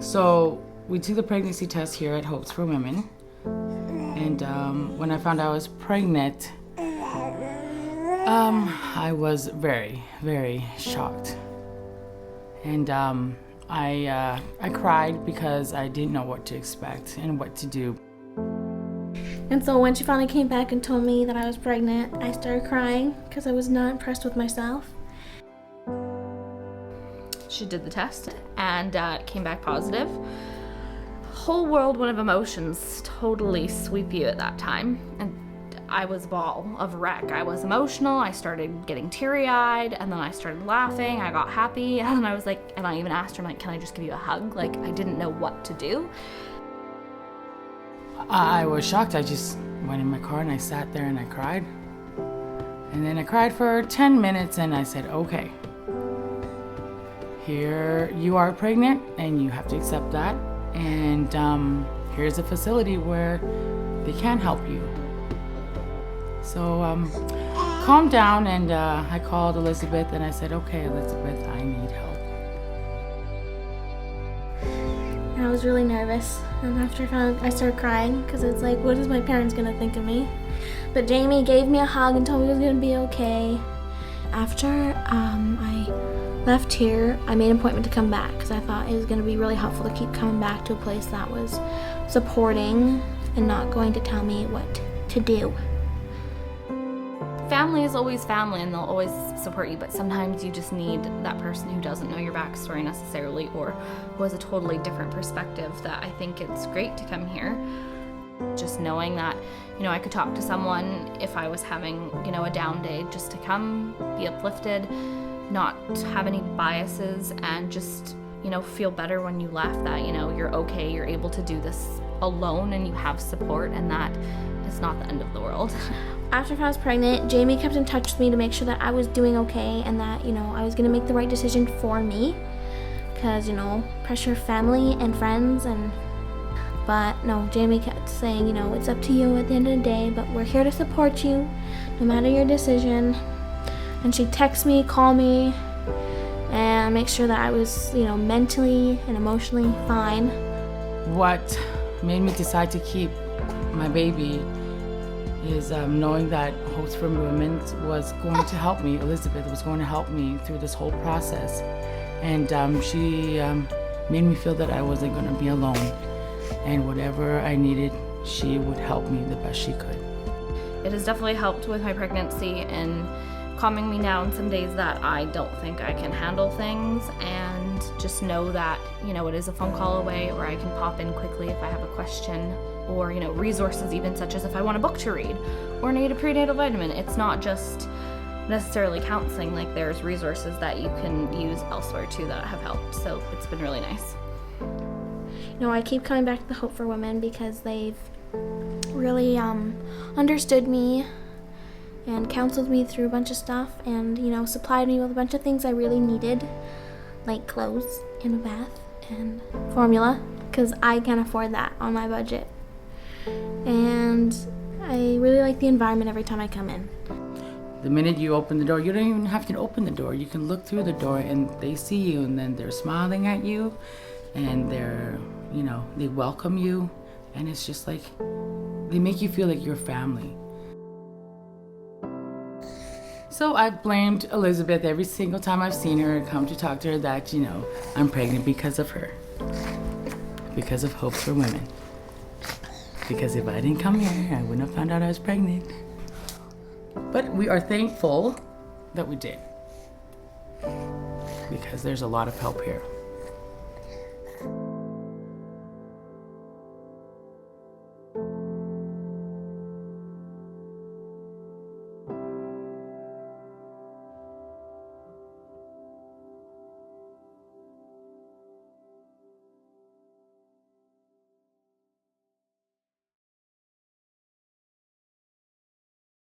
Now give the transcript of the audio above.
So we took the pregnancy test here at Hopes for Women. And when I found out I was pregnant, I was very, very shocked. And I cried because I didn't know what to expect and what to do. And so when she finally came back and told me that I was pregnant, I started crying because I was not impressed with myself. She did the test and came back positive. Whole whirlwind of emotions totally sweep you at that time. And I was a ball of wreck. I was emotional, I started getting teary-eyed, and then I started laughing, I got happy, and I was like, and I even asked her, I'm like, can I just give you a hug? Like, I didn't know what to do. I was shocked. I just went in my car and I sat there and I cried. And then I cried for 10 minutes and I said, okay, here you are pregnant and you have to accept that. And here's a facility where they can help you. So calm down, and I called Elizabeth and I said, okay, Elizabeth, I need help. And I was really nervous. And after I started crying because it's like, what is my parents going to think of me? But Jamie gave me a hug and told me it was going to be okay. After I left here, I made an appointment to come back because I thought it was going to be really helpful to keep coming back to a place that was supporting and not going to tell me what to do. Family is always family and they'll always support you, but sometimes you just need that person who doesn't know your backstory necessarily or who has a totally different perspective. That I think it's great to come here. Just knowing that, I could talk to someone if I was having, a down day, just to come, be uplifted, not have any biases, and just, feel better when you left that, you're okay, you're able to do this alone and you have support, and that is not the end of the world. After I was pregnant, Jamie kept in touch with me to make sure that I was doing okay and that, I was going to make the right decision for me. Because, pressure of family and friends But no, Jamie kept saying, it's up to you at the end of the day, but we're here to support you, no matter your decision. And she'd text me, call me, and make sure that I was, mentally and emotionally fine. What made me decide to keep my baby is knowing that Hopes for Women was going to help me. Elizabeth was going to help me through this whole process. And she made me feel that I wasn't going to be alone. And whatever I needed, she would help me the best she could. It has definitely helped with my pregnancy and calming me down some days that I don't think I can handle things, and just know that, it is a phone call away, or I can pop in quickly if I have a question, or, resources even such as if I want a book to read or need a prenatal vitamin. It's not just necessarily counseling, like there's resources that you can use elsewhere too that have helped. So it's been really nice. I keep coming back to the Hope for Women because they've really understood me and counseled me through a bunch of stuff and, supplied me with a bunch of things I really needed, like clothes and a bath and formula, because I can't afford that on my budget. And I really like the environment every time I come in. The minute you open the door, you don't even have to open the door. You can look through the door and they see you, and then they're smiling at you, and they're, they welcome you, and it's just like, they make you feel like you're family. So I've blamed Elizabeth every single time I've seen her and come to talk to her that, I'm pregnant because of her. Because of Hopes for Women. Because if I didn't come here, I wouldn't have found out I was pregnant. But we are thankful that we did. Because there's a lot of help here.